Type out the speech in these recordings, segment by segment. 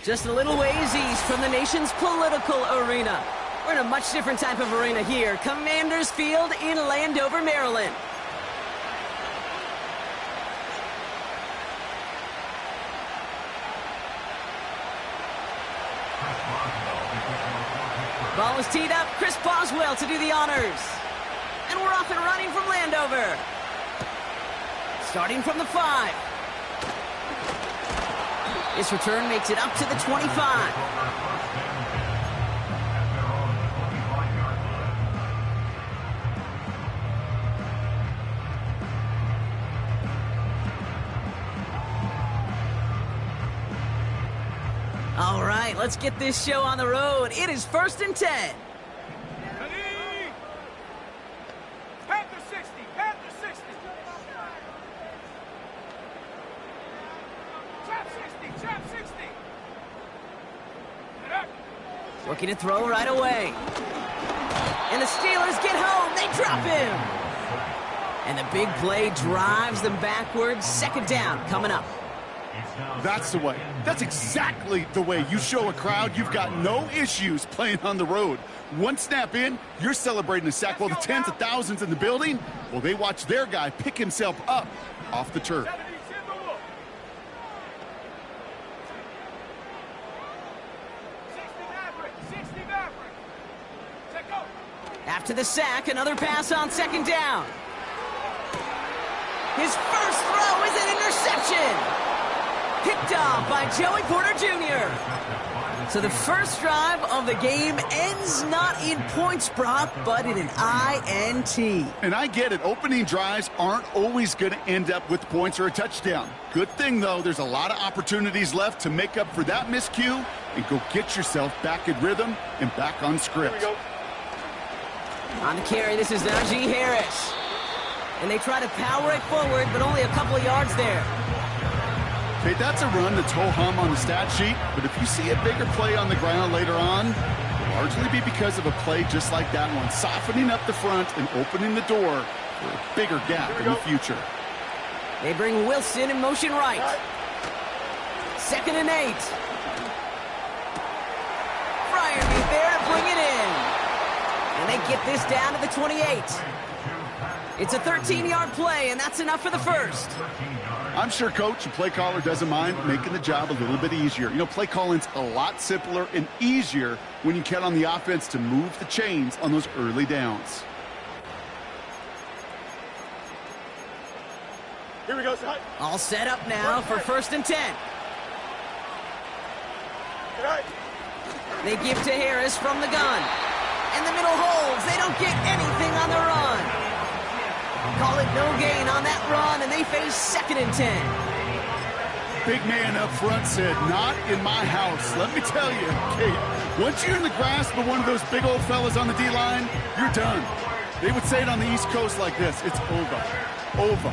Just a little ways east from the nation's political arena. We're in a much different type of arena here. Commanders Field in Landover, Maryland. Ball is teed up. Chris Boswell to do the honors. And we're off and running from Landover. Starting from the 5. This return makes it up to the 25. All right, let's get this show on the road. It is 1st and 10. Panther 60, Panther 60. Trap 60, trap 60. Looking to throw right away. And the Steelers get home. They drop him. And the big play drives them backwards. 2nd down coming up. That's the way. That's exactly the way you show a crowd you've got no issues playing on the road. One snap in, you're celebrating a sack. While the tens of thousands in the building, well, they watch their guy pick himself up off the turf. After the sack, another pass on 2nd down. His first throw is an interception. Picked off by Joey Porter Jr. So the first drive of the game ends not in points, Brock, but in an INT. And I get it. Opening drives aren't always going to end up with points or a touchdown. Good thing, though, there's a lot of opportunities left to make up for that miscue and go get yourself back in rhythm and back on script. On the carry, this is Najee Harris. And they try to power it forward, but only a couple of yards there. Okay, that's a run that's ho-hum on the stat sheet, but if you see a bigger play on the ground later on, it'll largely be because of a play just like that one, softening up the front and opening the door for a bigger gap in the future. They bring Wilson in motion right. 2nd and 8. Fryermuth there to bring it in. And they get this down to the 28. It's a 13-yard play, and that's enough for the first. I'm sure coach and play caller doesn't mind making the job a little bit easier. You know, play calling's a lot simpler and easier when you count on the offense to move the chains on those early downs. Here we go, son. All set up now for 1st and 10. They give to Harris from the gun. And the middle holds. They don't get anything on the run. Call it no gain on that run, and they face 2nd and 10. Big man up front said, not in my house. Let me tell you, Kate, once you're in the grasp of one of those big old fellas on the D-line, you're done. They would say it on the East Coast like this, it's over. Over.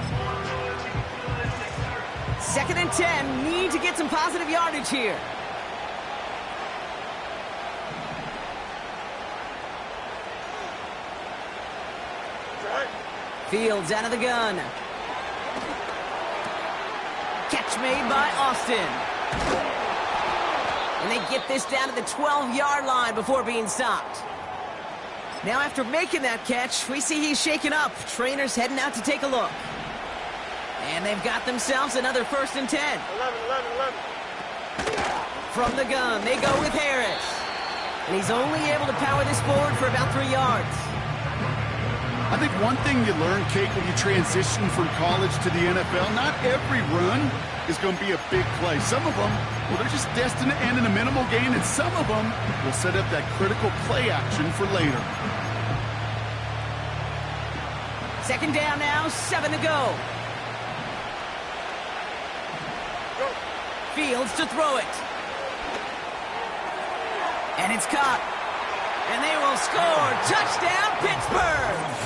2nd and 10, need to get some positive yardage here. Fields out of the gun. Catch made by Austin. And they get this down to the 12-yard line before being stopped. Now after making that catch, we see he's shaken up. Trainers heading out to take a look. And they've got themselves another 1st and 10. 11. From the gun, they go with Harris. And he's only able to power this forward for about 3 yards. I think one thing you learn, Kate, when you transition from college to the NFL, not every run is going to be a big play. Some of them, well, they're just destined to end in a minimal gain, and some of them will set up that critical play action for later. 2nd down now, 7 to go. Fields to throw it. And it's caught. And they will score. Touchdown, Pittsburgh!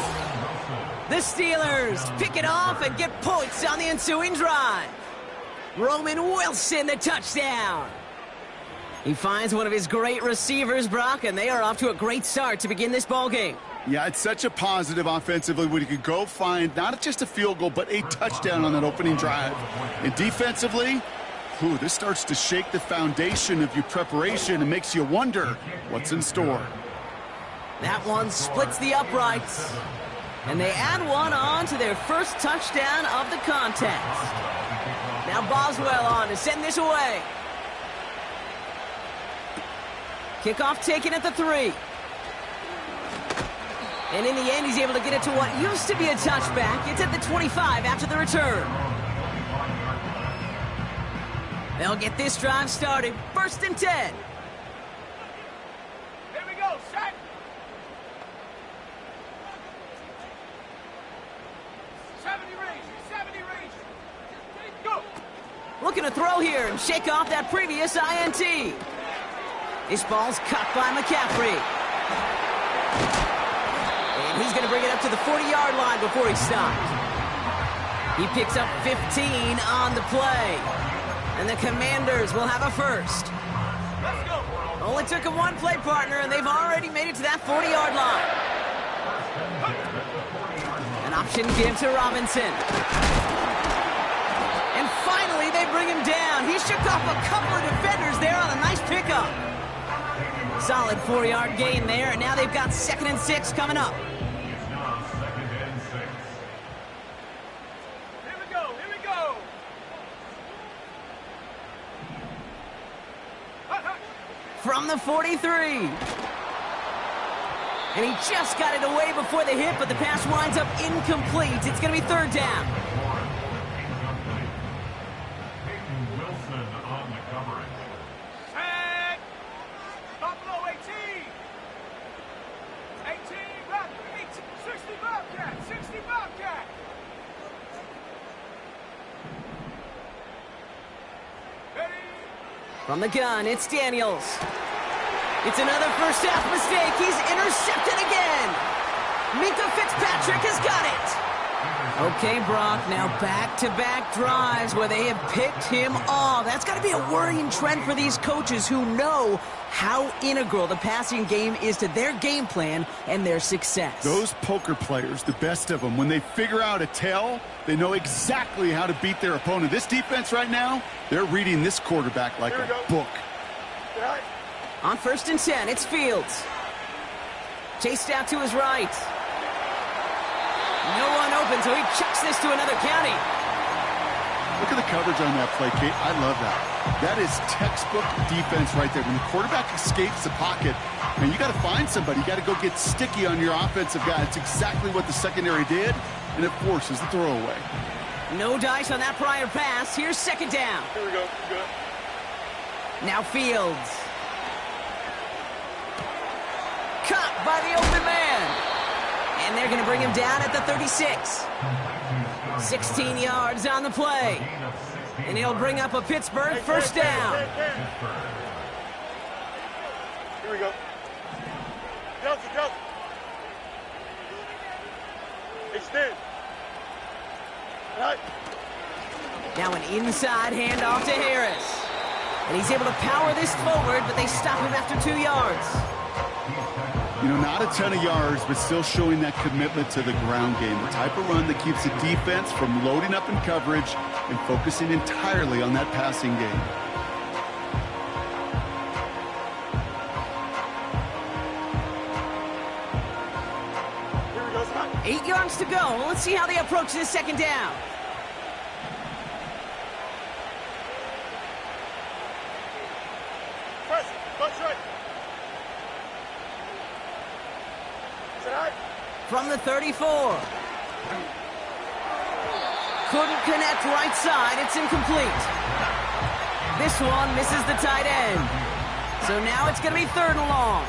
The Steelers pick it off and get points on the ensuing drive. Roman Wilson, the touchdown. He finds one of his great receivers, Brock, and they are off to a great start to begin this ballgame. Yeah, it's such a positive offensively when you could go find not just a field goal, but a touchdown on that opening drive. And defensively, Ooh, this starts to shake the foundation of your preparation and makes you wonder what's in store. That one splits the uprights. And they add one on to their first touchdown of the contest. Now Boswell on to send this away. Kickoff taken at the 3. And in the end, he's able to get it to what used to be a touchback. It's at the 25 after the return. They'll get this drive started. 1st and 10. Here we go, set. Go. Looking to throw here and shake off that previous INT. This ball's cut by McCaffrey. And he's going to bring it up to the 40-yard line before he stopped. He picks up 15 on the play. And the Commanders will have a first. Let's go. Only took him one play partner, and they've already made it to that 40-yard line. An option give to Robinson. And finally, they bring him down. He shook off a couple of defenders there on a nice pickup. Solid 4-yard gain there, and now they've got 2nd and 6 coming up. Here we go, here we go. From the 43. And he just got it away before the hit, but the pass winds up incomplete. It's going to be 3rd down. Set. Buffalo 18. 18, back, 60 Bobcat, 60 Bobcat. Ready. From the gun, it's Daniels. It's another first half mistake. He's intercepted again. Minka Fitzpatrick has got it. Okay, Brock, now back-to-back drives where they have picked him off. That's got to be a worrying trend for these coaches who know how integral the passing game is to their game plan and their success. Those poker players, the best of them, when they figure out a tell, they know exactly how to beat their opponent. This defense right now, they're reading this quarterback like a book. Right. On 1st and 10, it's Fields. Chased out to his right. No one open, so he chucks this to another county. Look at the coverage on that play, Kate. I love that. That is textbook defense right there. When the quarterback escapes the pocket, and you got to find somebody. You got to go get sticky on your offensive guy. It's exactly what the secondary did, and it forces the throwaway. No dice on that prior pass. Here's 2nd down. Here we go. Good. Now Fields. Caught by the open man. And they're going to bring him down at the 36. 16 yards on the play. And he'll bring up a Pittsburgh first down. Here we go. Johnson. Extend. Right. Now an inside handoff to Harris. And he's able to power this forward, but they stop him after 2 yards. You know, not a ton of yards, but still showing that commitment to the ground game. The type of run that keeps the defense from loading up in coverage and focusing entirely on that passing game. Here we go, Scott. 8 yards to go. Let's see how they approach this 2nd down. Press. Punch right. From the 34. Couldn't connect right side. It's incomplete. This one misses the tight end. So now it's going to be 3rd and long.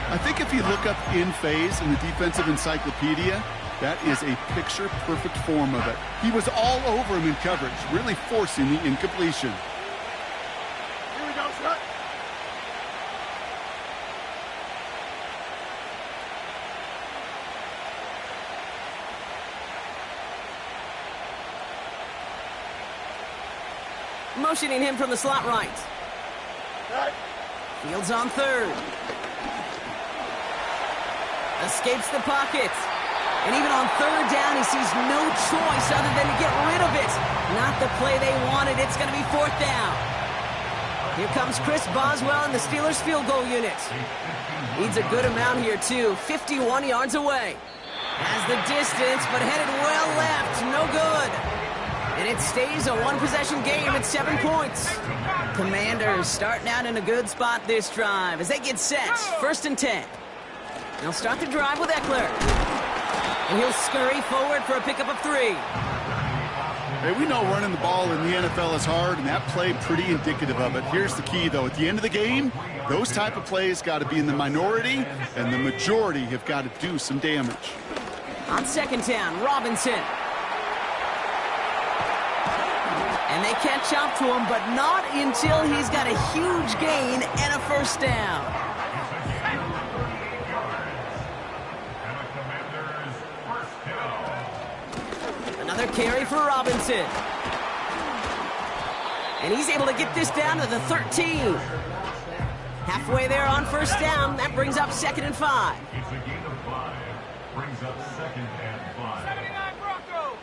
I think if you look up in phase in the defensive encyclopedia, that is a picture-perfect form of it. He was all over him in coverage, really forcing the incompletion. Here we go, Scott. Motioning him from the slot right. Right. Fields on 3rd. Escapes the pocket. And even on third down, he sees no choice other than to get rid of it. Not the play they wanted. It's going to be fourth down. Here comes Chris Boswell in the Steelers field goal unit. Needs a good amount here, too. 51 yards away. Has the distance, but headed well left. No good. And it stays a one-possession game at 7 points. Commanders starting out in a good spot this drive as they get set. First and 10. They'll start the drive with Eckler. And he'll scurry forward for a pickup of 3. Hey, we know running the ball in the NFL is hard, and that play pretty indicative of it. Here's the key, though. At the end of the game, those type of plays got to be in the minority, and the majority have got to do some damage. On second down, Robinson. And they catch up to him, but not until he's got a huge gain and a first down. Another carry for Robinson. And he's able to get this down to the 13. Halfway there on first down. That brings up 2nd and 5. It's a gain of 5. Brings up 2nd and 5. 79 Broncos.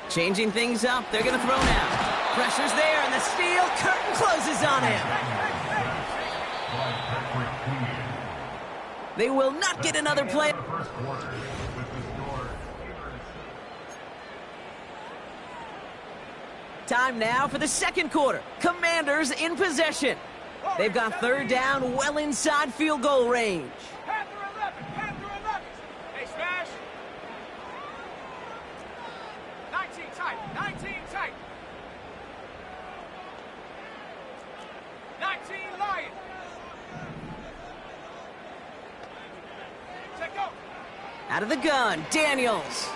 Changing things up. They're going to throw now. Pressure's there, and the steel curtain closes on him. They will not get another play. Time now for the second quarter. Commanders in possession. They've got third down well inside field goal range. Panther 11. Panther 11. Hey, smash. 19 tight. 19 tight. 19 Lion. Take go. Out of the gun, Daniels.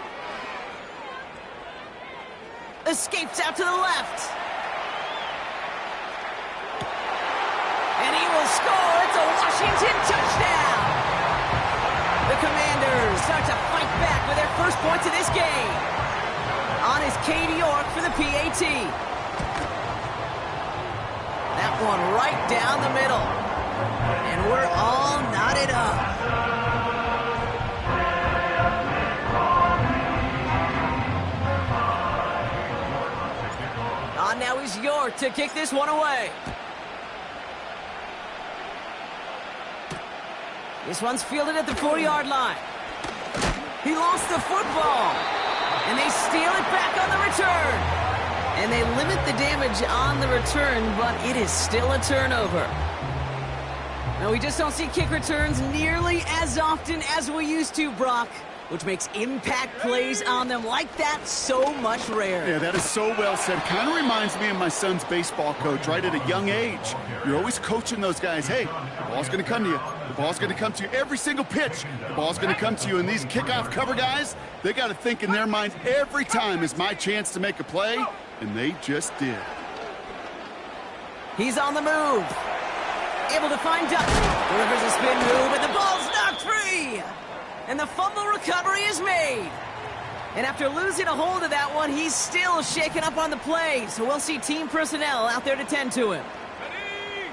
Escapes out to the left. And he will score. It's a Washington touchdown. The Commanders start to fight back with their first points of this game. On is Katie York for the PAT. That one right down the middle. And we're all knotted up. Now is York to kick this one away. This one's fielded at the 40-yard line. He lost the football. And they steal it back on the return. And they limit the damage on the return, but it is still a turnover. Now, we just don't see kick returns nearly as often as we used to, Brock, which makes impact plays on them like that so much rarer. Yeah, that is so well said. Kind of reminds me of my son's baseball coach, right at a young age. You're always coaching those guys, hey, the ball's going to come to you. The ball's going to come to you every single pitch. The ball's going to come to you. And these kickoff cover guys, they got to think in their minds every time is my chance to make a play, and they just did. He's on the move. Able to find Duck. Delivers a spin move, and the ball's knocked free. And the fumble recovery is made. And after losing a hold of that one, he's still shaken up on the play. So we'll see team personnel out there to tend to him. Ready.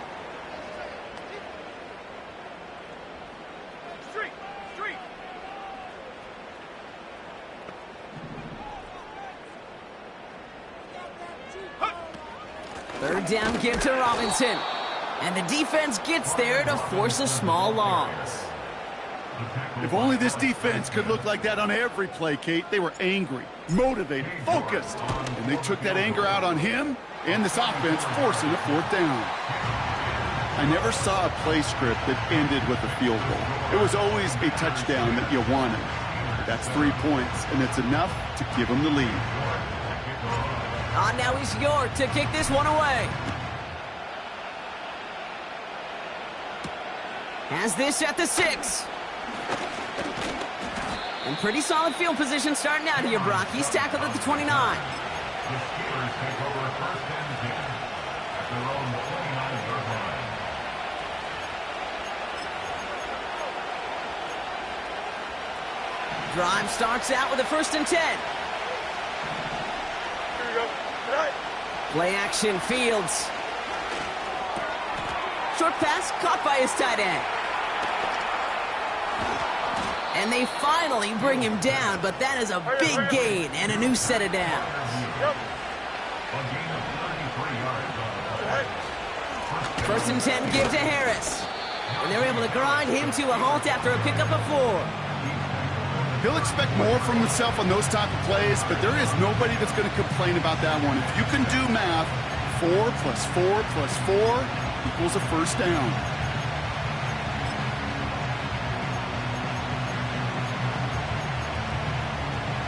Street. Street. Third down give to Robinson. And the defense gets there to force a small loss. If only this defense could look like that on every play, Kate. They were angry, motivated, focused. And they took that anger out on him and this offense, forcing a fourth down. I never saw a play script that ended with a field goal. It was always a touchdown that you wanted. That's 3 points, and it's enough to give them the lead. Now he's York to kick this one away. Has this at the 6. And pretty solid field position starting out here, Brock. He's tackled at the 29. The Steelers take over first and 10 at their own 29-yard line. Drive starts out with a first and 10. Here we go. Right. Play action, Fields. Short pass caught by his tight end. And they finally bring him down, but that is a big gain and a new set of downs. First and 10 give to Harris. And they're able to grind him to a halt after a pickup of 4. He'll expect more from himself on those type of plays, but there is nobody that's going to complain about that one. If you can do math, 4 plus 4 plus 4 equals a first down.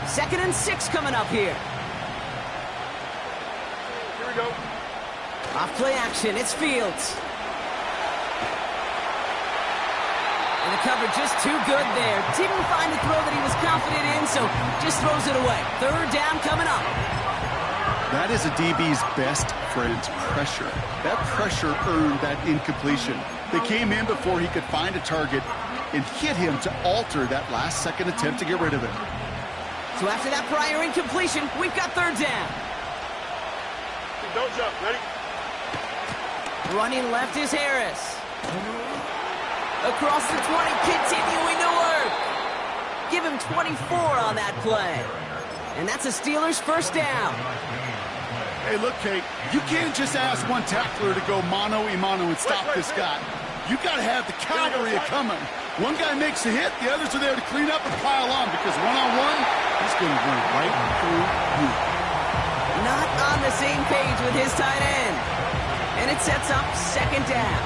Second and 6 coming up here. Here we go. Off play action, it's Fields. And the coverage just too good there. Didn't find the throw that he was confident in, so just throws it away. Third down coming up. That is a DB's best friend, pressure. That pressure earned that incompletion. They came in before he could find a target and hit him to alter that last-second attempt to get rid of it. So after that prior incompletion, we've got third down. Don't jump. Ready? Running left is Harris. Across the 20, continuing to work. Give him 24 on that play. And that's a Steelers first down. Hey, look, Kate, you can't just ask one tackler to go mano-a-mano and stop this guy. You got to have the cavalry coming. One guy makes a hit, the others are there to clean up and pile on, because one-on-one, he's going to run right through you. Not on the same page with his tight end. And it sets up second down.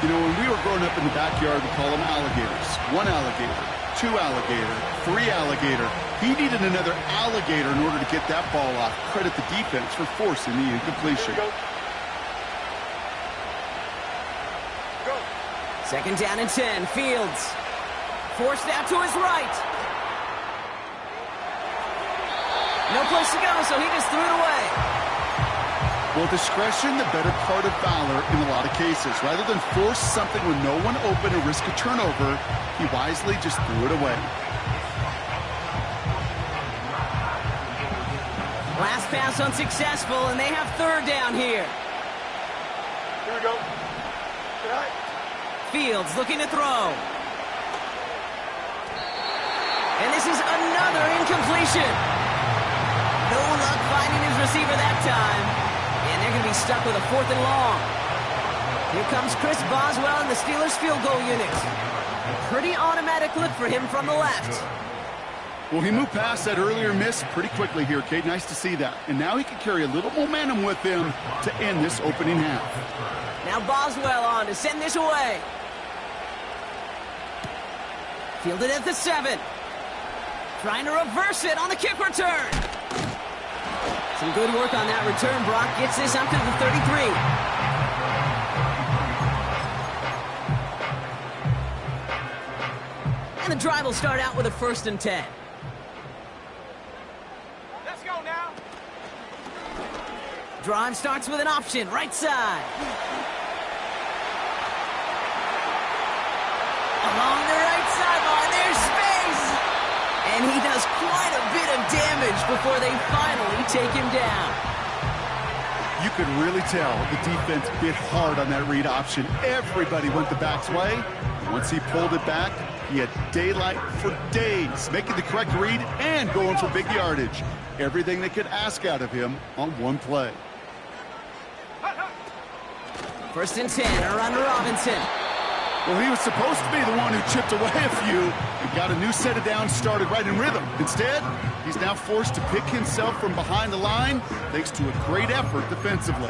You know, when we were growing up in the backyard, we call them alligators. 1 alligator, 2 alligator, 3 alligator. He needed another alligator in order to get that ball off. Credit the defense for forcing the incompletion. Second down and 10, Fields. Forced out to his right. No place to go, so he just threw it away. Well, discretion, the better part of valor in a lot of cases. Rather than force something with no one open and risk a turnover, he wisely just threw it away. Last pass unsuccessful, and they have third down here. Here we go. Good eye. Fields looking to throw. And this is another incompletion. No luck finding his receiver that time. And they're going to be stuck with a 4th and long. Here comes Chris Boswell and the Steelers field goal unit. A pretty automatic look for him from the left. Well, he moved past that earlier miss pretty quickly here, Kate. Nice to see that. And now he can carry a little momentum with him to end this opening half. Now Boswell on to send this away. Fielded at the 7. Trying to reverse it on the kick return. Some good work on that return. Brock gets this up to the 33. And the drive will start out with a 1st and 10. Let's go now. Drive starts with an option, right side. Along the right sideline, there's space. And he does quite a bit of damage before they finally take him down. You could really tell the defense bit hard on that read option. Everybody went the back's way. Once he pulled it back, he had daylight for days, making the correct read and going for big yardage. Everything they could ask out of him on one play. 1st and 10, around Robinson. Well, he was supposed to be the one who chipped away a few and got a new set of downs started right in rhythm. Instead, he's now forced to pick himself from behind the line thanks to a great effort defensively.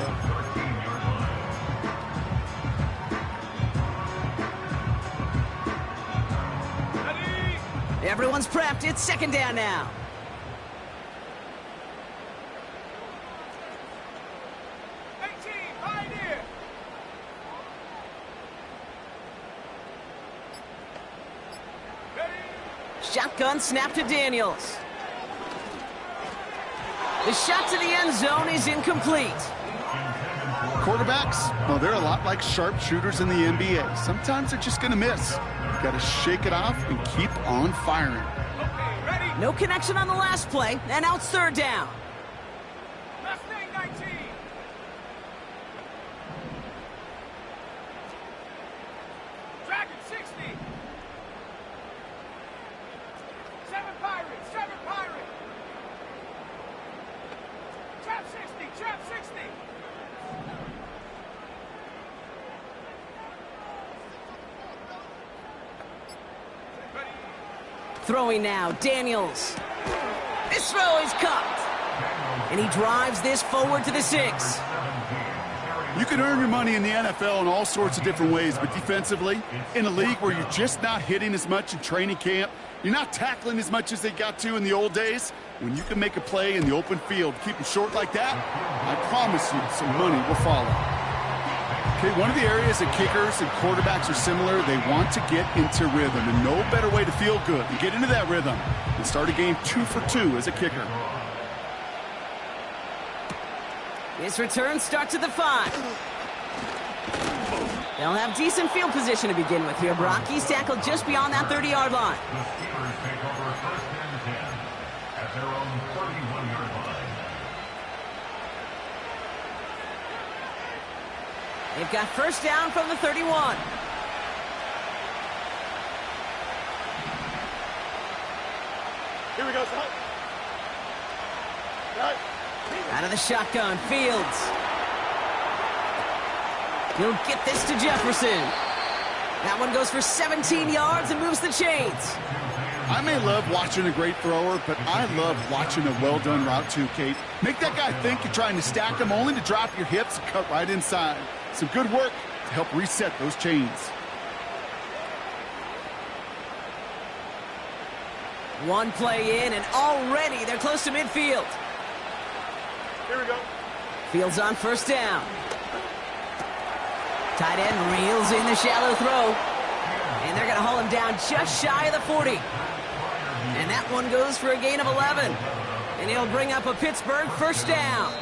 Everyone's prepped. It's second down now. Shotgun snap to Daniels. The shot to the end zone is incomplete. Quarterbacks, well, they're a lot like sharpshooters in the NBA. Sometimes they're just going to miss. You've got to shake it off and keep on firing. No connection on the last play, and now it's third down. Mustang 19. Dragon 60. Throwing now, Daniels. This throw is caught. And he drives this forward to the 6. You can earn your money in the NFL in all sorts of different ways, but defensively, in a league where you're just not hitting as much in training camp, you're not tackling as much as they got to in the old days, when you can make a play in the open field, keep them short like that, I promise you some money will follow. Okay, one of the areas that kickers and quarterbacks are similar, they want to get into rhythm, and no better way to feel good than get into that rhythm and start a game 2 for 2 as a kicker. His return starts at the 5. They'll have decent field position to begin with here, Brock. He's tackled just beyond that 30-yard line. The Steelers take over first and 10 at their own 31-yard line. They've got first down from the 31. Here we go, son. Right. Out of the shotgun, Fields. He'll get this to Jefferson. That one goes for 17 yards and moves the chains. I may love watching a great thrower, but I love watching a well-done route too, Kate. Make that guy think you're trying to stack him only to drop your hips and cut right inside. Some good work to help reset those chains. One play in, and already they're close to midfield. Here we go. Fields on first down. Tight end reels in the shallow throw. And they're going to haul him down just shy of the 40. And that one goes for a gain of 11. And he'll bring up a Pittsburgh first down.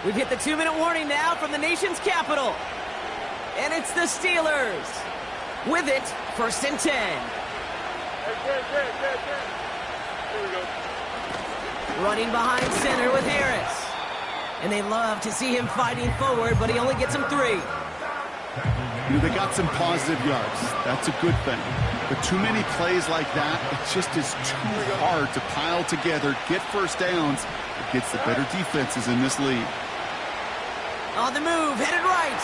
We've hit the 2-minute warning now from the nation's capital. And it's the Steelers. With it, first and 10. Hey, here we go. Running behind center with Harris. And they love to see him fighting forward, but he only gets him 3. You know, they got some positive yards. That's a good thing. But too many plays like that, it just is too hard to pile together, get first downs against the better defenses in this league. On the move, headed right.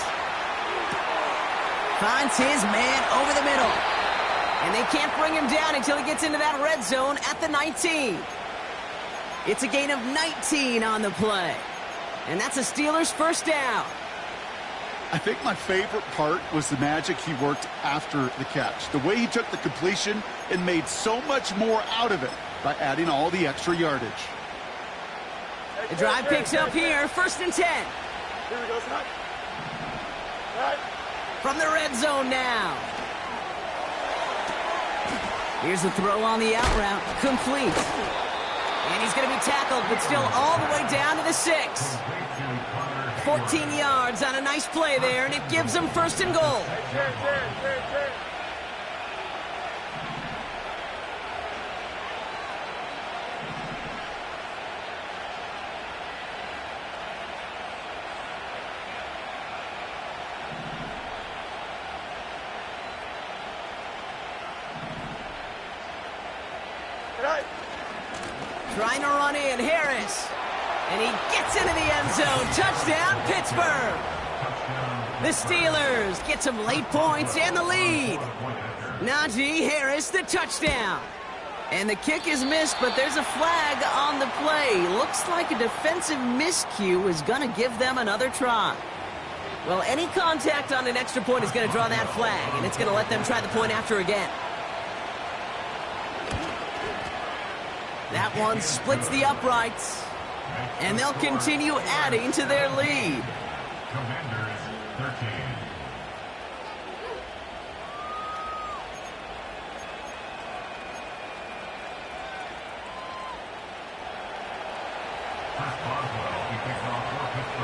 Finds his man over the middle. And they can't bring him down until he gets into that red zone at the 19. It's a gain of 19 on the play. And that's a Steelers first down. I think my favorite part was the magic he worked after the catch. The way he took the completion and made so much more out of it by adding all the extra yardage. The drive picks up here, first and 10. Here we go, son. Right. From the red zone now. Here's the throw on the out route, complete. And he's going to be tackled, but still all the way down to the 6. 14 yards on a nice play there, and it gives them first and goal. Hey. Right. Trying to run in, Harris. And he gets into the end zone. Touchdown, Pittsburgh. The Steelers get some late points and the lead. Najee Harris, the touchdown. And the kick is missed, but there's a flag on the play. Looks like a defensive miscue is going to give them another try. Well, any contact on an extra point is going to draw that flag, and it's going to let them try the point after again. That one splits the uprights, and they'll continue adding to their lead. Commanders 13.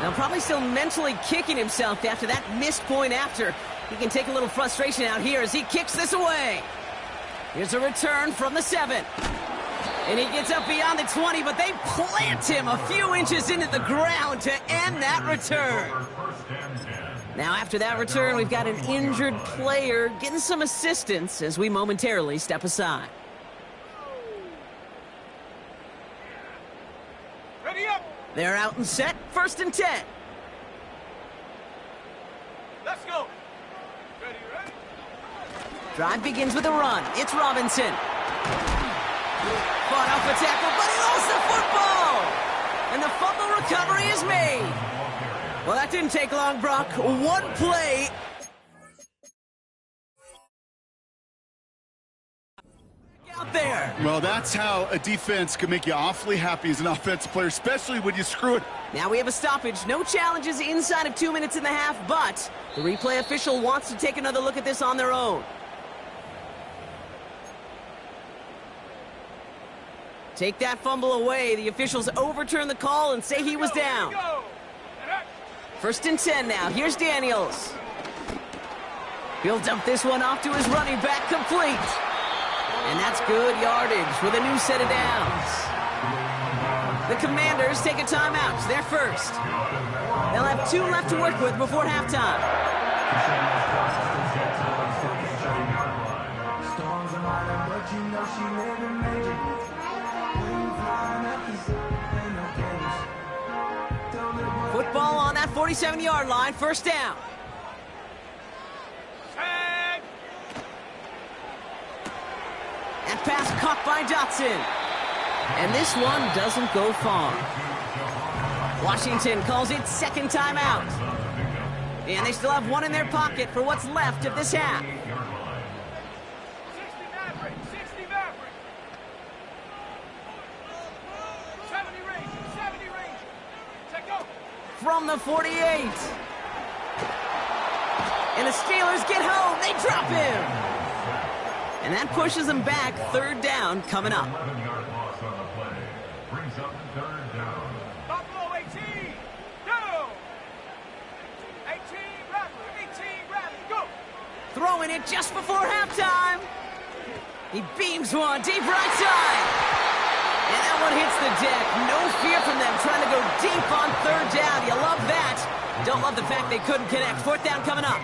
Now probably still mentally kicking himself after that missed point after. He can take a little frustration out here as he kicks this away. Here's a return from the 7. And he gets up beyond the 20, but they plant him a few inches into the ground to end that return. Now after that return, we've got an injured player getting some assistance as we momentarily step aside. Ready up. They're out and set. 1st and 10. Let's go. Ready? Drive begins with a run. It's Robinson. Fought off a tackle, but he lost the football! And the fumble recovery is made. Well, that didn't take long, Brock. One play. Out there. Well, that's how a defense can make you awfully happy as an offensive player, especially when you screw it. Now we have a stoppage. No challenges inside of 2 minutes and a half, but the replay official wants to take another look at this on their own. Take that fumble away. The officials overturn the call and say he was down. 1st and 10 now. Here's Daniels. He'll dump this one off to his running back, complete. And that's good yardage with a new set of downs. The Commanders take a timeout. They're first. They'll have 2 left to work with before halftime. Football on that 47-yard line, 1st down. That pass caught by Dotson. And this one doesn't go far. Washington calls it 2nd timeout. And they still have 1 in their pocket for what's left of this half. 60 Maverick. 70 range. Check go. From the 48. And the Steelers get home. They drop him. And that pushes them back. 3rd down coming up. 11-yard loss on the play. Brings up 3rd down. Buffalo 18. Go. 18 Rattler. Go. Throwing it just before halftime. He beams one deep right side. And that one hits the deck. No fear from them trying to go deep on 3rd down. You love that. Don't love the fact they couldn't connect. 4th down coming up.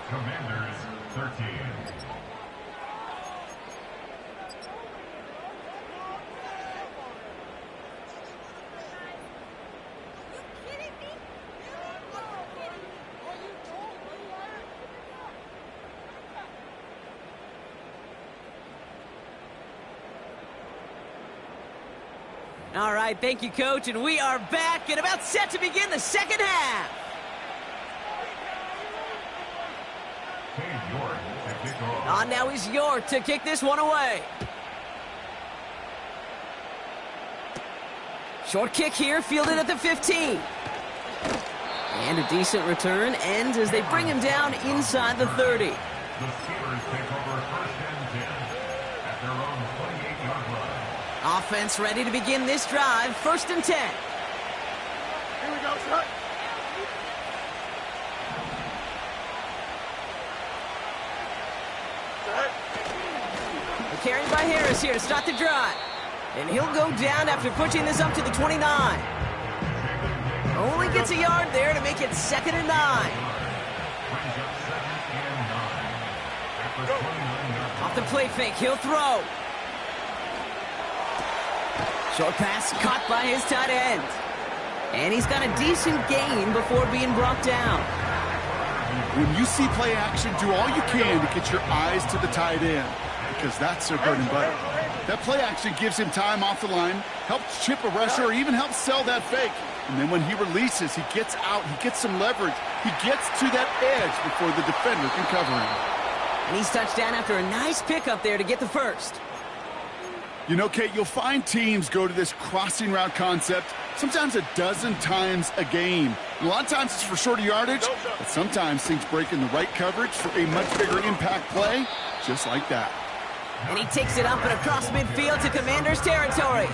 Commanders 13. All right, thank you, Coach, and we are back and about set to begin the 2nd half. On now is York to kick this one away. Short kick here, fielded at the 15. And a decent return ends as they bring him down inside the 30. The Steelers take over 1st and 10 at their own 28-yard line. Offense ready to begin this drive. 1st and 10. Here we go, son. The carry by Harris here to start the drive. And he'll go down after pushing this up to the 29. Only gets a yard there to make it 2nd and 9. Off the play fake, he'll throw. Short pass caught by his tight end. And he's got a decent gain before being brought down. When you see play action, do all you can to get your eyes to the tight end, because that's their bread and butter. That play action gives him time off the line, helps chip a rusher, or even helps sell that fake. And then when he releases, he gets out, he gets some leverage. He gets to that edge before the defender can cover him. And he's touched down after a nice pickup there to get the first. You know, Kate, you'll find teams go to this crossing route concept sometimes a dozen times a game. And a lot of times it's for shorter yardage, but sometimes things break in the right coverage for a much bigger impact play, just like that. And he takes it up and across midfield to Commanders territory.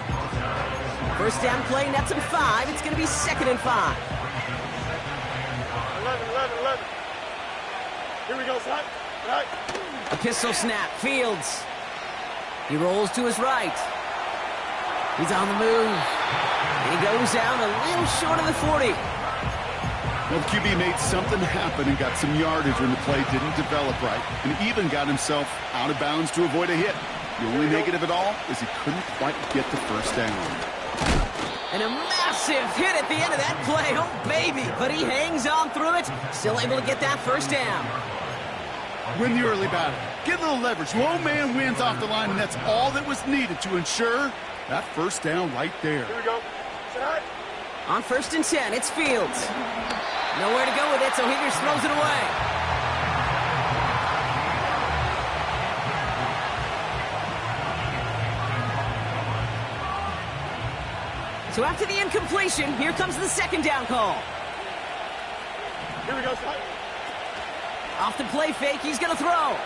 1st down play, nets him 5. It's going to be 2nd and 5. 11. Here we go, son. Right. A pistol snap, Fields. He rolls to his right. He's on the move. And he goes down a little short of the 40. Well, the QB made something happen and got some yardage when the play didn't develop right, and even got himself out of bounds to avoid a hit. The only negative at all is he couldn't quite get the 1st down. And a massive hit at the end of that play. Oh, baby. But he hangs on through it. Still able to get that first down. Win the early battle. Get a little leverage. Low man wins off the line, and that's all that was needed to ensure that first down right there. Here we go. Set. On 1st and 10, it's Fields. Nowhere to go with it, so he just throws it away. So after the incompletion, here comes the 2nd down call. Here we go. Set. Off the play fake, he's going to throw.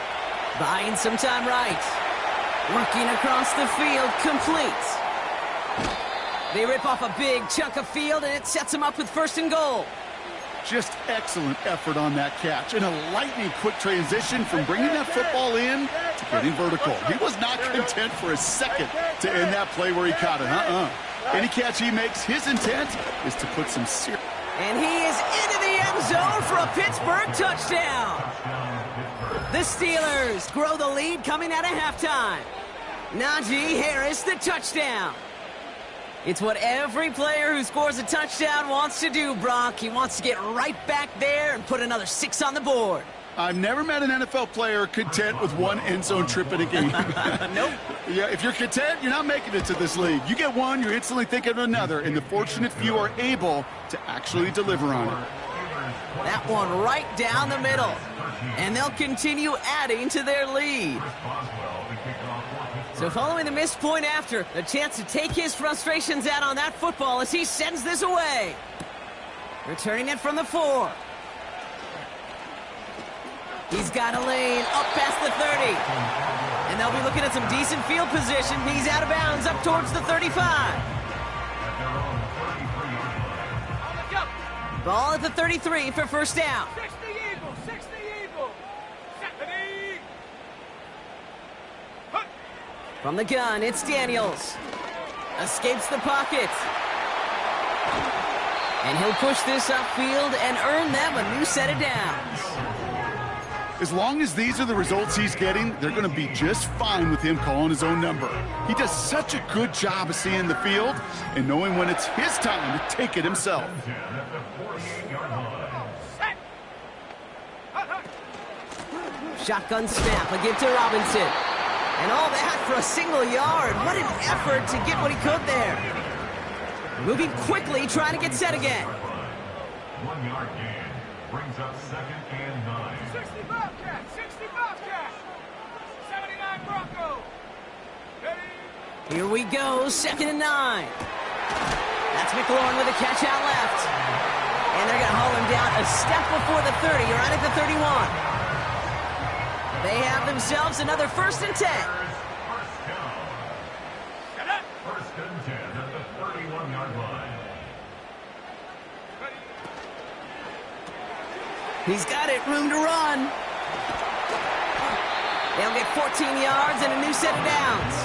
Buying some time right. Working across the field, complete. They rip off a big chunk of field, and it sets them up with 1st and goal. Just excellent effort on that catch. And a lightning-quick transition from bringing that football in to getting vertical. He was not content for a second to end that play where he caught it. Any catch he makes, his intent is to put some serious... And he is into the end zone for a Pittsburgh touchdown. The Steelers grow the lead coming out of halftime. Najee Harris, the touchdown. It's what every player who scores a touchdown wants to do, Brock. He wants to get right back there and put another 6 on the board. I've never met an NFL player content with one end zone trip in a game. Nope. Yeah, if you're content, you're not making it to this league. You get one, you're instantly thinking of another, and the fortunate few are able to actually deliver on it. That one right down the middle. And they'll continue adding to their lead. So following the missed point after, a chance to take his frustrations out on that football as he sends this away. Returning it from the 4. He's got a lane up past the 30. And they'll be looking at some decent field position. He's out of bounds up towards the 35. Ball at the 33 for 1st down. 60 Eagles. 60 Eagles. 70. From the gun, it's Daniels. Escapes the pocket. And he'll push this upfield and earn them a new set of downs. As long as these are the results he's getting, they're going to be just fine with him calling his own number. He does such a good job of seeing the field and knowing when it's his time to take it himself. Shotgun snap, a give to Robinson. And all that for a single yard. What an effort to get what he could there. Moving quickly, trying to get set again. 1 yard gain brings up 2nd and 9. 60 Bobcat. 60 Bobcat. 79 Bronco. Ready? Here we go, 2nd and 9. That's McLaurin with a catch out left. And they're going to haul him down a step before the 30, right at the 31. They have themselves another 1st and 10. First and 10 at the 31-yard line. He's got it, room to run. They'll get 14 yards and a new set of downs.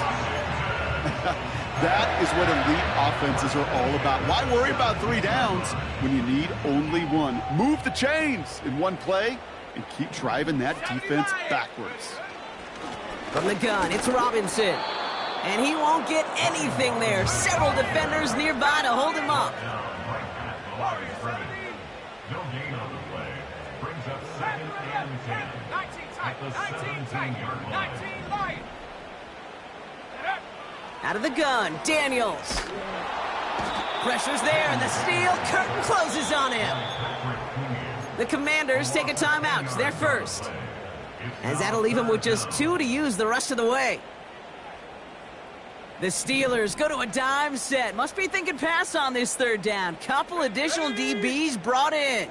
That is what elite offenses are all about. Why worry about 3 downs when you need only 1? Move the chains in one play and keep driving that defense backwards. From the gun, it's Robinson. And he won't get anything there. Several defenders nearby to hold him up. No gain on the play. Brings up 2nd and 10. 19 tight. At the 19 tight. 17-yard line. 19 light. Out of the gun, Daniels. Pressure's there, and the steel curtain closes on him. The Commanders take a timeout. They're first. As that'll leave them with just 2 to use the rest of the way. The Steelers go to a dime set. Must be thinking pass on this 3rd down. Couple additional DBs brought in.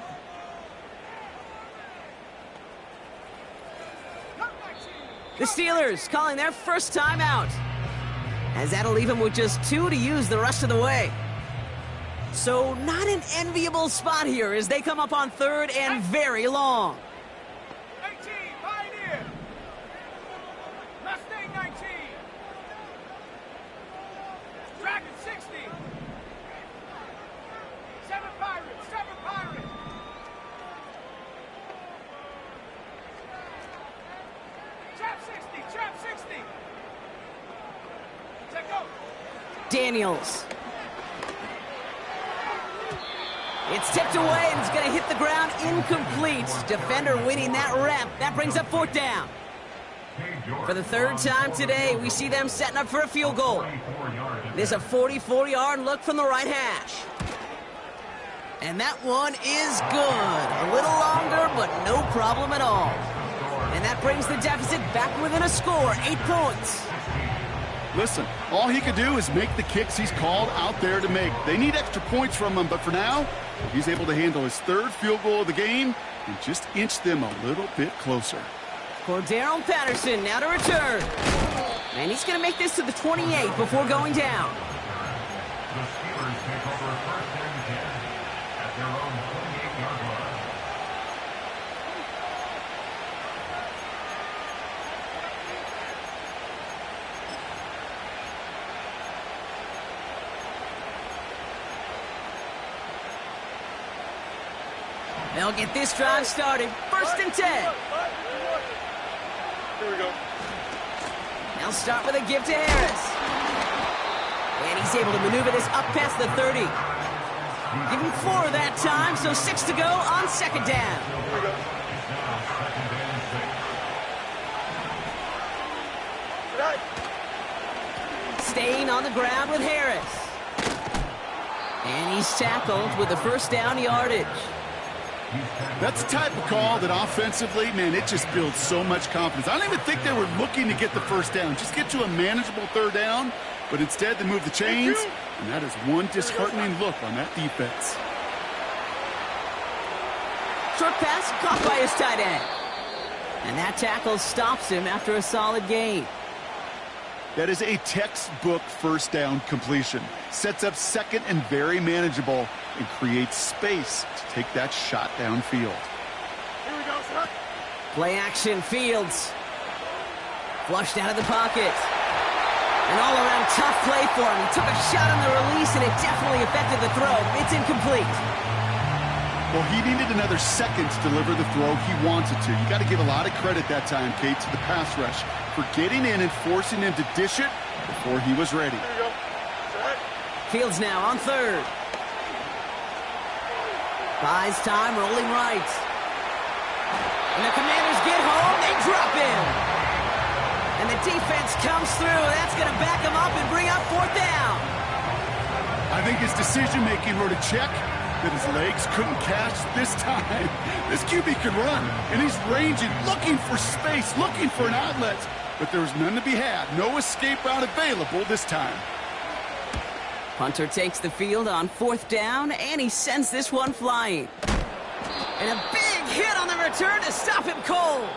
The Steelers calling their first timeout. As that'll leave them with just 2 to use the rest of the way. So not an enviable spot here as they come up on 3rd and very long. 19, Pioneer. Mustang 19. Dragon 60. 7 Pirates, 7 Pirates. Trap 60, Trap 60. Check go. Daniels. It's tipped away, and it's going to hit the ground incomplete. Defender winning that rep. That brings up 4th down. For the 3rd time today, we see them setting up for a field goal. This is a 44-yard look from the right hash. And that one is good. A little longer, but no problem at all. And that brings the deficit back within a score, 8 points. Listen, all he could do is make the kicks he's called out there to make. They need extra points from him, but for now, he's able to handle his 3rd field goal of the game and just inch them a little bit closer. Cordero Patterson now to return. And he's going to make this to the 28 before going down. The Steelers take over 1st and 10 at their own 28-yard line. They'll get this drive started. 1st and 10. Here we go. They'll start with a give to Harris. And he's able to maneuver this up past the 30. Give him 4 that time, so 6 to go on 2nd down. Here we go. Staying on the ground with Harris. And he's tackled with the 1st down yardage. That's the type of call that offensively, man, it just builds so much confidence. I don't even think they were looking to get the 1st down. Just get to a manageable 3rd down, but instead they move the chains, and that is one disheartening look on that defense. Short pass caught by his tight end. And that tackle stops him after a solid gain. That is a textbook 1st down completion. Sets up 2nd and very manageable and creates space to take that shot downfield. Here we go, sir. Play action Fields. Flushed out of the pocket. An all-around tough play for him. He took a shot on the release, and it definitely affected the throw. It's incomplete. Well, he needed another second to deliver the throw he wanted to. You got to give a lot of credit that time, Kate, to the pass rush for getting in and forcing him to dish it before he was ready. Here we go. Set. Fields now on 3rd. Buys time, rolling right. And the Commanders get home, they drop him. And the defense comes through. That's going to back him up and bring up 4th down. I think his decision-making wrote a check that his legs couldn't catch this time. This QB can run, and he's ranging, looking for space, looking for an outlet. But there was none to be had. No escape route available this time. Punter takes the field on 4th down, and he sends this one flying. And a big hit on the return to stop him cold.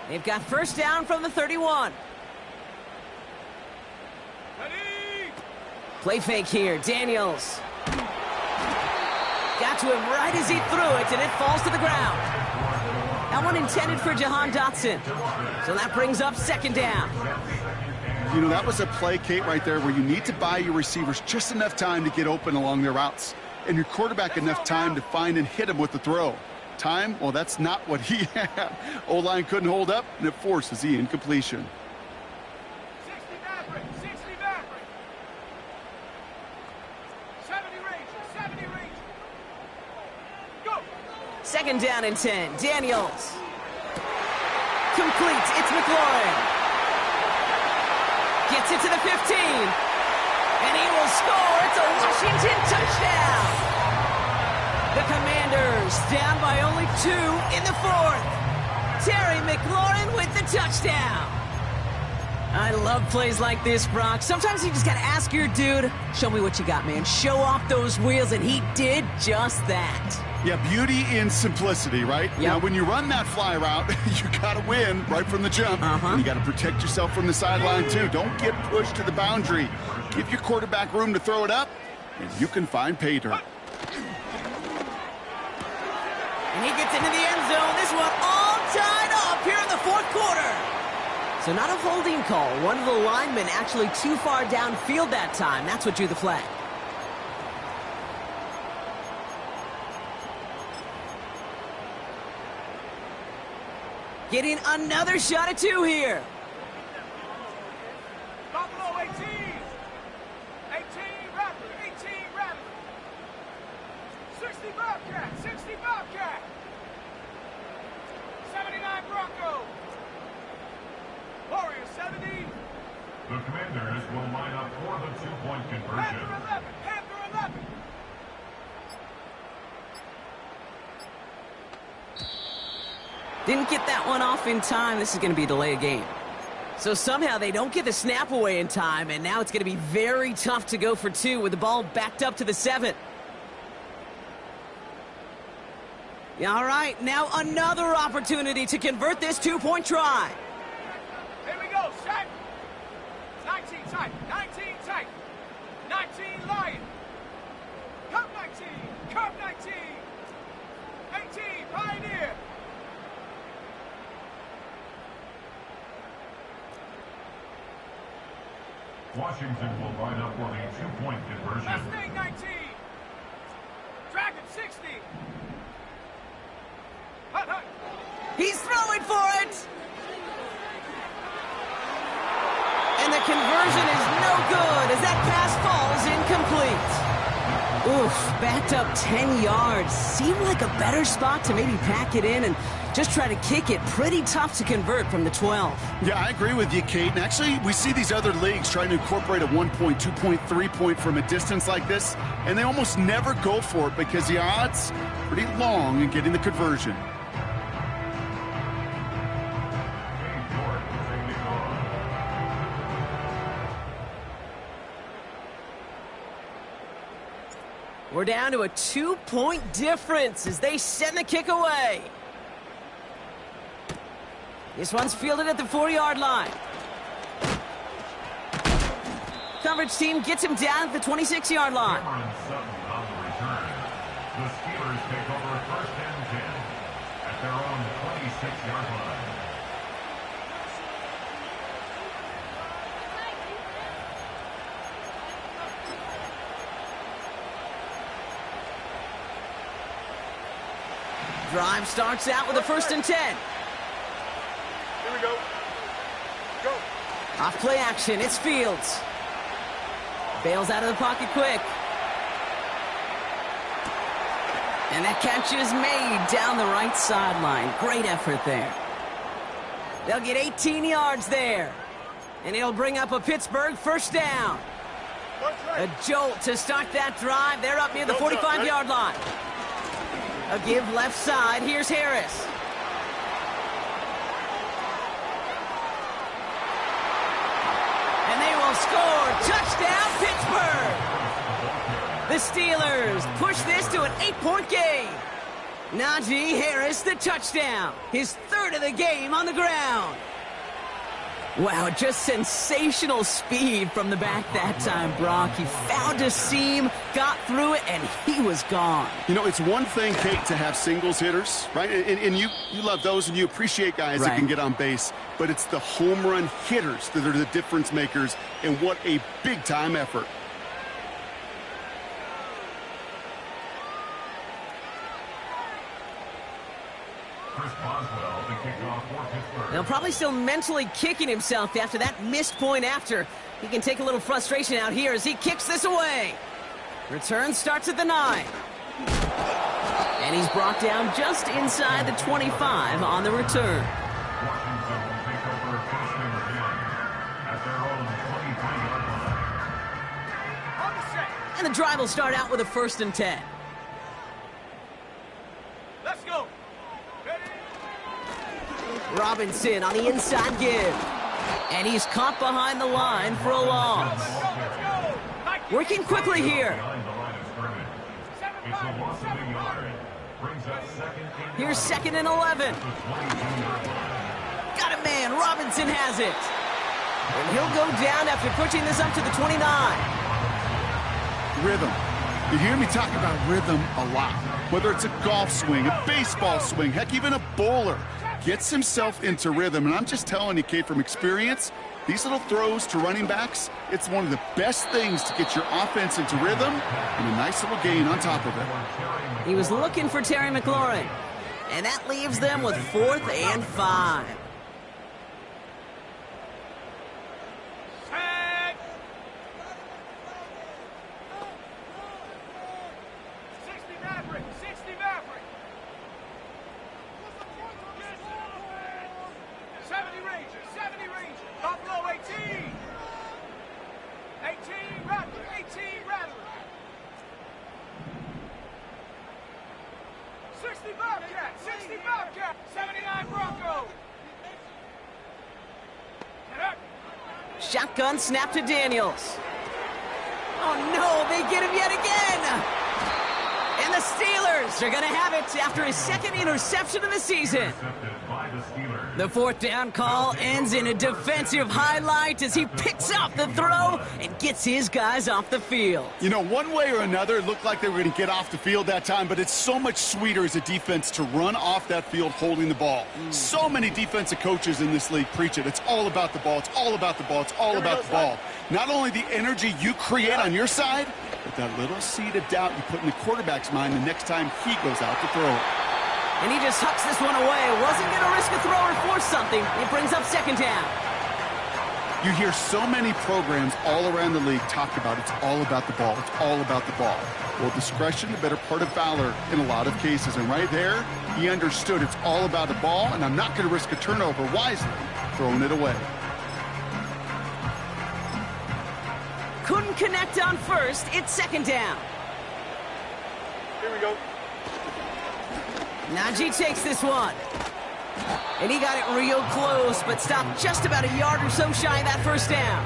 They've got 1st down from the 31. Play fake here, Daniels. Got to him right as he threw it, and it falls to the ground. That one intended for Jahan Dotson. So that brings up 2nd down. You know, that was a play, Kate, right there where you need to buy your receivers just enough time to get open along their routes. And your quarterback enough time to find and hit him with the throw. Time, well, that's not what he had. O-line couldn't hold up, and it forces the incompletion. 60 Maverick. 60 Maverick. 70 Ranger. 70 Ranger. Go. 2nd down and 10. Daniels. Complete. It's McLaurin. Gets it to the 15. And he will score. It's a Washington touchdown. The Commanders down by only 2 in the 4th. Terry McLaurin with the touchdown. I love plays like this, Brock. Sometimes you just got to ask your dude, show me what you got, man. Show off those wheels, and he did just that. Yeah, beauty in simplicity, right? Yep. Now, when you run that fly route, you got to win right from the jump. And you got to protect yourself from the sideline, too. Don't get pushed to the boundary. Give your quarterback room to throw it up, and you can find pay dirt. And he gets into the end zone. This one all tied up here in the 4th quarter. So not a holding call. One of the linemen actually too far downfield that time. That's what drew the flag. Getting another shot at 2 here. Buffalo 18. 18 Rattler. 18 Rattler. 60 Bobcat. 60 Bobcat. 79 Bronco. Warriors 70. The Commanders will line up for the 2-point conversion. Panther 11. Panther 11. Didn't get that one off in time. This is going to be a delay of game. So somehow they don't get the snap away in time, and now it's going to be very tough to go for 2 with the ball backed up to the 7. All right, now another opportunity to convert this 2-point try. Here we go, set. 19 tight, 19 tight. 19 Lion. Cup 19, Cup 19. 18 Pioneer. Washington will line up for the 2-point conversion. Mustang 19. Dragon 60. Hut, hut. He's throwing for it. And the conversion is no good as that pass falls incomplete. Oof, backed up 10 yards. Seemed like a better spot to maybe pack it in and just try to kick it. Pretty tough to convert from the 12. Yeah, I agree with you, Kate. And actually, we see these other leagues trying to incorporate a 1-point, 2-point, 3-point from a distance like this, and they almost never go for it because the odds pretty long in getting the conversion. We're down to a 2-point difference as they send the kick away. This one's fielded at the 4-yard line. Coverage team gets him down at the 26-yard line. Cameron Sutton on the return. The Steelers take over 1st and 10 at their own 26-yard line. Drive starts out with a 1st and 10. Here we go. Go. Off play action, it's Fields. Bails out of the pocket quick. And that catch is made down the right sideline. Great effort there. They'll get 18 yards there. And it'll bring up a Pittsburgh 1st down. A jolt to start that drive. They're up near the 45-yard line. A give left side. Here's Harris. And they will score. Touchdown, Pittsburgh. The Steelers push this to an 8-point game. Najee Harris, the touchdown. His 3rd of the game on the ground. Wow, just sensational speed from the back that time, Brock. He found a seam, got through it, and he was gone. You know, it's one thing, Kate, to have singles hitters, right? And you love those, and you appreciate guys that can get on base. But it's the home run hitters that are the difference makers, and what a big-time effort. They'll probably still mentally kicking himself after that missed point after. He can take a little frustration out here as he kicks this away. Return starts at the 9. And he's brought down just inside the 25 on the return. Washington will take over 1st and 10 at their own 23-yard line. And the drive will start out with a 1st and 10. Let's go. Robinson on the inside give. And he's caught behind the line for a loss. Working quickly here. Here's 2nd and 11. Got a man. Robinson has it. And he'll go down after pushing this up to the 29. Rhythm. You hear me talk about rhythm a lot. Whether it's a golf swing, a baseball swing, heck, even a bowler. Gets himself into rhythm, and I'm just telling you, Kate, from experience, these little throws to running backs, it's one of the best things to get your offense into rhythm and a nice little gain on top of it. He was looking for Terry McLaurin. And that leaves them with 4th and 5. Set. 60 Maverick. 60 Maverick. 70 Ranger. 70 Ranger. Buffalo 18. 18 Rattler. 18 Rattler. 60 Bobcat. 60 Bobcat. 79 Bronco. Get up. Shotgun snap to Daniels. Oh no, they get him yet again! And the Steelers are going to have it after his 2nd interception of the season. Intercepted by the Steelers. The 4th down call ends in a defensive highlight as he picks up the throw and gets his guys off the field. You know, one way or another, it looked like they were going to get off the field that time, but it's so much sweeter as a defense to run off that field holding the ball. So many defensive coaches in this league preach it. It's all about the ball. It's all about the ball. It's all about the ball. Not only the energy you create on your side, but that little seed of doubt you put in the quarterback's mind the next time he goes out to throw it. And he just hucks this one away. Wasn't going to risk a throw or force something. It brings up 2nd down. You hear so many programs all around the league talk about it's all about the ball. It's all about the ball. Well, discretion, the better part of valor in a lot of cases. And right there, he understood it's all about the ball, and I'm not going to risk a turnover wisely, throwing it away. Couldn't connect on 1st. It's 2nd down. Here we go. Najee takes this one. And he got it real close, but stopped just about a yard or so shy of that 1st down.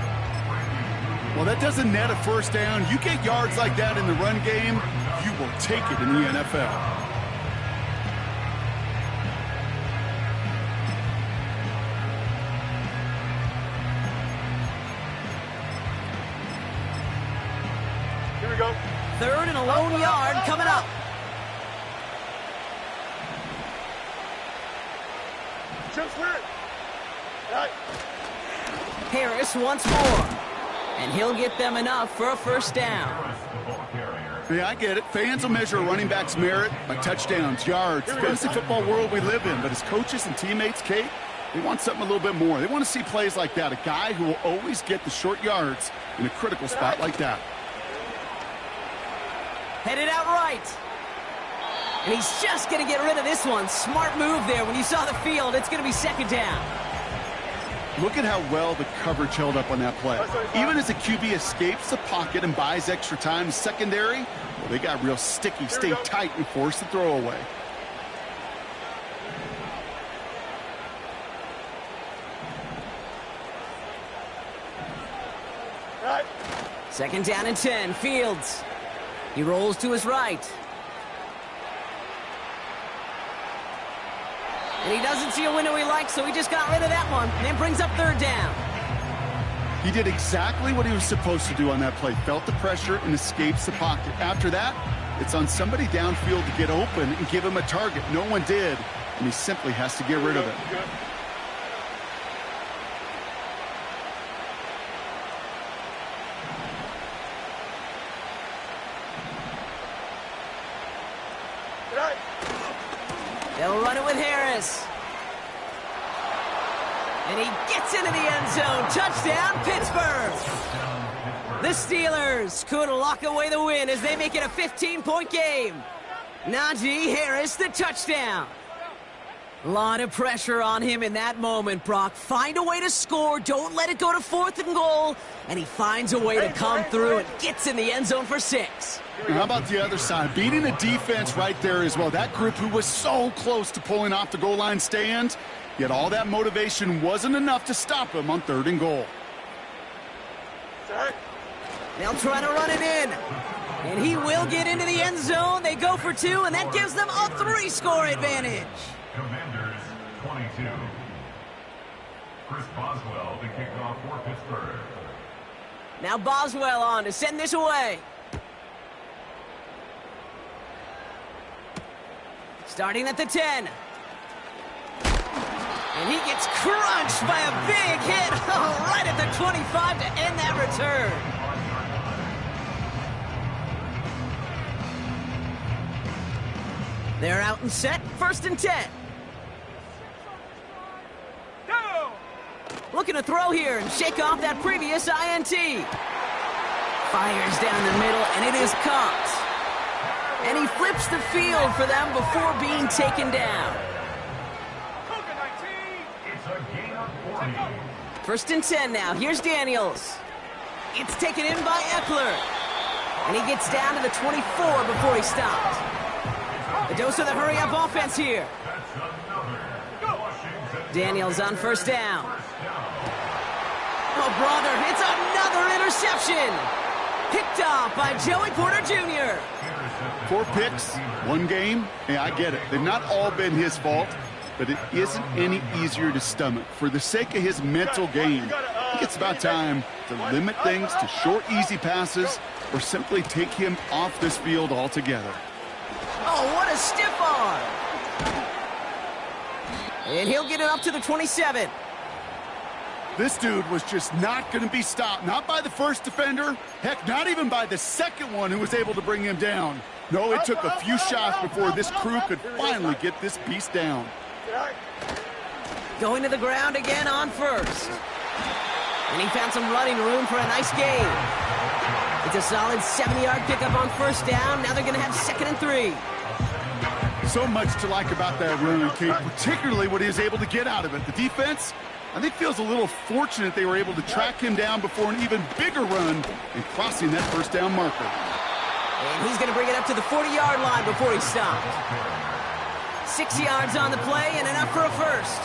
Well, that doesn't net a 1st down. You get yards like that in the run game, you will take it in the NFL. Here we go. 3rd and a lone yard coming up. Jim Swear. Right. Harris once more. And he'll get them enough for a 1st down. Yeah, I get it. Fans will measure a running back's merit by touchdowns, yards. Fantasy football world we live in. But as coaches and teammates, Kate, they want something a little bit more. They want to see plays like that. A guy who will always get the short yards in a critical spot like that. Headed out right. And he's just going to get rid of this one. Smart move there. When you saw the field, it's going to be 2nd down. Look at how well the coverage held up on that play. Even as the QB escapes the pocket and buys extra time, secondary, well, they got real sticky, stay tight, and force the throw away. Right. 2nd down and 10. Fields. He rolls to his right. And he doesn't see a window he likes, so he just got rid of that one. And then brings up 3rd down. He did exactly what he was supposed to do on that play. Felt the pressure and escapes the pocket. After that, it's on somebody downfield to get open and give him a target. No one did, and he simply has to get rid of it. Right. They'll run it with Harris. And he gets into the end zone. Touchdown, Pittsburgh. The Steelers could lock away the win as they make it a 15-point game. Najee Harris, the touchdown. A lot of pressure on him in that moment, Brock. Find a way to score. Don't let it go to 4th and goal. And he finds a way to come through and gets in the end zone for 6. How about the other side? Beating the defense right there as well. That group who was so close to pulling off the goal line stand, yet all that motivation wasn't enough to stop him on 3rd and goal. They'll try to run it in. And he will get into the end zone. They go for 2, and that gives them a 3-score advantage. Commanders 22. Chris Boswell to kick off for Pittsburgh. Now Boswell on to send this away. Starting at the 10. And he gets crunched by a big hit right at the 25 to end that return. They're out and set, 1st and 10. Looking to throw here and shake off that previous INT. Fires down the middle, and it is caught. And he flips the field for them before being taken down. It's a gain of 40. 1st and 10 now. Here's Daniels. It's taken in by Eckler. And he gets down to the 24 before he stops. A dose of the hurry-up offense here. Daniels on 1st down. Oh, brother, it's another interception. Picked off by Joey Porter Jr. 4 picks, 1 game. Yeah, I get it. They've not all been his fault, but it isn't any easier to stomach. For the sake of his mental game, I think it's about time to limit things to short, easy passes or simply take him off this field altogether. Oh, what a stiff arm. And he'll get it up to the 27. This dude was just not going to be stopped. Not by the first defender. Heck, not even by the second one who was able to bring him down. No, it took a few shots before this crew could finally get this beast down. Going to the ground again on 1st. And he found some running room for a nice gain. It's a solid 70-yard pickup on 1st down. Now they're going to have 2nd and 3. So much to like about that run, Kate, particularly what he was able to get out of it. The defense, I think, feels a little fortunate they were able to track him down before an even bigger run and crossing that 1st down marker. And he's going to bring it up to the 40-yard line before he stopped. 6 yards on the play and enough for a 1st.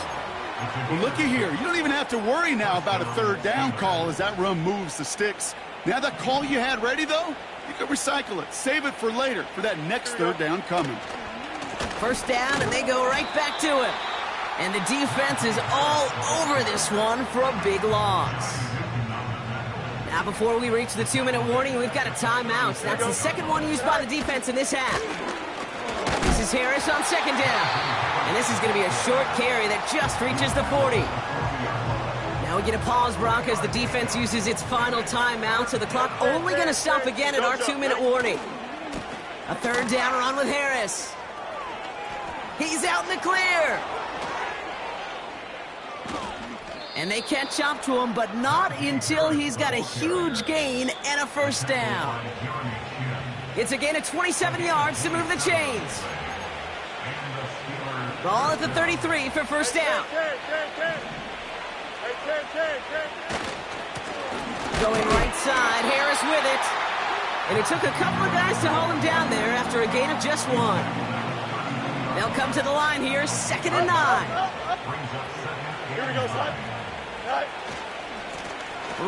Well, looky here. You don't even have to worry now about a 3rd down call as that run moves the sticks. Now that call you had ready, though, you can recycle it. Save it for later for that next 3rd down coming. 1st down, and they go right back to him. And the defense is all over this one for a big loss. Now, before we reach the 2-minute warning, we've got a timeout. That's the 2nd one used by the defense in this half. This is Harris on 2nd down. And this is going to be a short carry that just reaches the 40. Now we get a pause, Brock, as the defense uses its final timeout, so the clock only going to stop again at our 2-minute warning. A 3rd down run with Harris. He's out in the clear. And they catch up to him, but not until he's got a huge gain and a 1st down. It's a gain of 27 yards to move the chains. Ball at the 33 for 1st down. Going right side, Harris with it. And it took a couple of guys to hold him down there after a gain of just 1. They'll come to the line here, 2nd and 9. Here we go, son.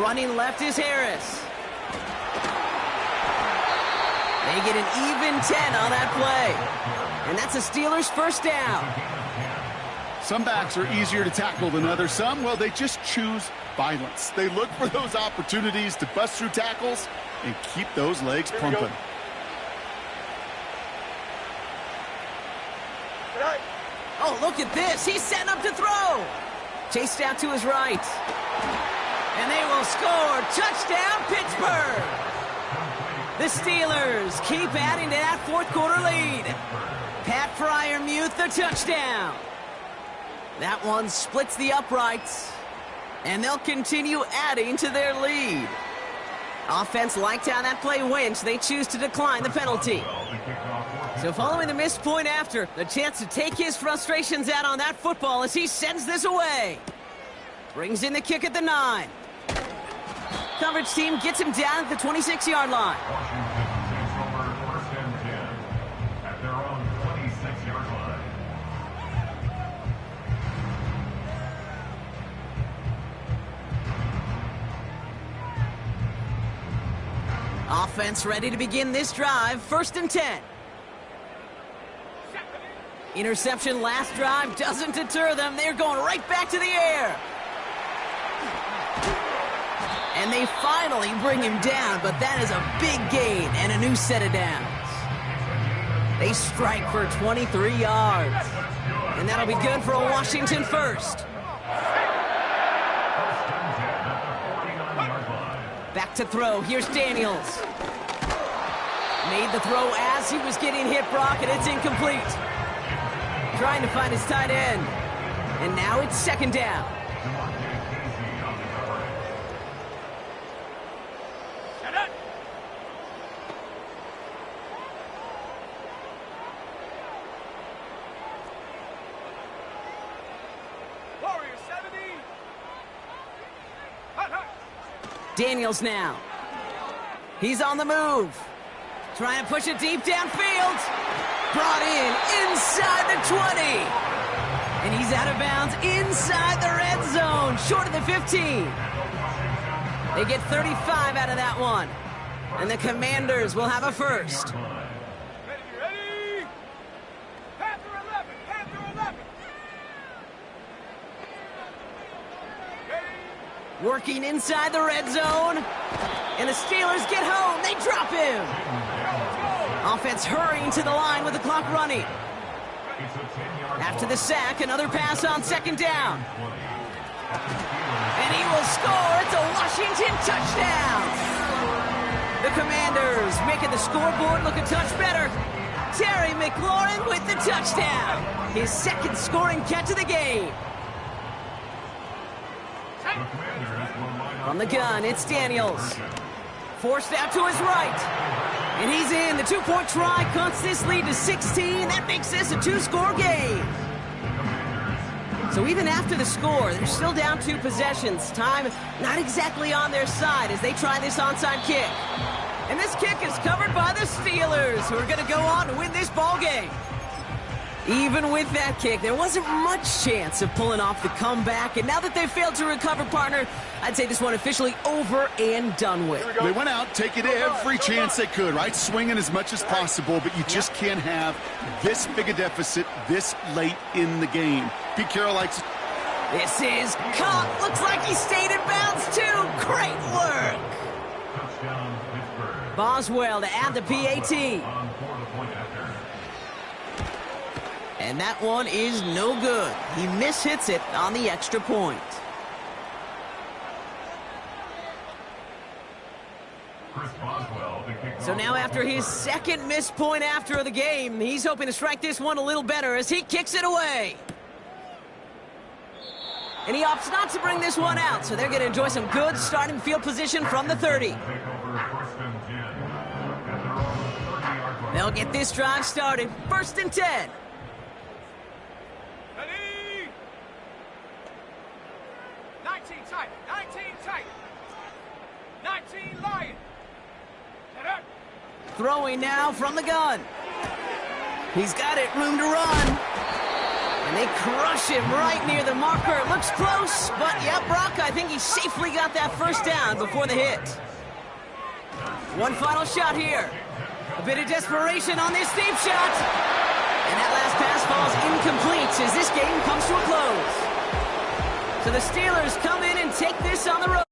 Running left is Harris. They get an even 10 on that play. And that's a Steelers 1st down. Some backs are easier to tackle than others. Some, well, they just choose violence. They look for those opportunities to bust through tackles and keep those legs pumping. Oh, look at this. He's setting up to throw. Chased out to his right. And they will score. Touchdown, Pittsburgh. The Steelers keep adding to that 4th quarter lead. Pat Freiermuth, the touchdown. That one splits the uprights. And they'll continue adding to their lead. Offense liked how that play went, so they choose to decline the penalty. So following the missed point after, the chance to take his frustrations out on that football as he sends this away. Brings in the kick at the 9. Coverage team gets him down at the 26-yard line. Washington takes over 1st and 10 at their own 26-yard line. Offense ready to begin this drive. 1st and 10. Interception last drive doesn't deter them. They're going right back to the air. And they finally bring him down, but that is a big gain and a new set of downs. They strike for 23 yards. And that'll be good for a Washington 1st. Back to throw. Here's Daniels. Made the throw as he was getting hit, Brock, and it's incomplete. trying to find his tight end. And now it's second down. Daniels now. He's on the move. Trying to push it deep downfield. Brought in inside the 20. And he's out of bounds inside the red zone, short of the 15. They get 35 out of that one. And the Commanders will have a first. Ready? Panther 11, Panther 11. Ready? Working inside the red zone. And the Steelers get home. They drop him. Offense hurrying to the line with the clock running. After the sack, another pass on second down. And he will score. It's a Washington touchdown. The Commanders making the scoreboard look a touch better. Terry McLaurin with the touchdown. His second scoring catch of the game. From the gun, it's Daniels. Forced out to his right. And he's in. The two-point try cuts this lead to 16. That makes this a two-score game. So even after the score, they're still down 2 possessions. Time not exactly on their side as they try this onside kick. And this kick is covered by the Steelers, who are going to go on to win this ball game. Even with that kick, there wasn't much chance of pulling off the comeback. And now that they've failed to recover, partner, I'd say this one officially over and done with. They went out taking every chance they could, right? Swinging as much as possible, but you just can't have this big a deficit this late in the game. Pete Carroll likes it. This is caught. Looks like he stayed in bounds, too. Great work. Touchdown, Pittsburgh. Boswell to add the PAT. On for the point after. And that one is no good. He mishits it on the extra point. Chris Boswell, the kick So now after his second missed point after the game, he's hoping to strike this one a little better as he kicks it away. And he opts not to bring this one out, so they're going to enjoy some good starting field position from the 30. take over first and 10 at their own 30-yard line. They'll get this drive started. First and 10. Ready? 19 tight, 19 tight. 19 Lion. Get up. Throwing now from the gun. He's got it, room to run. And they crush him right near the marker. It looks close, but yeah, Brock, I think he safely got that first down before the hit. One final shot here. A bit of desperation on this deep shot. And that last pass falls incomplete as this game comes to a close. So the Steelers come in and take this on the road.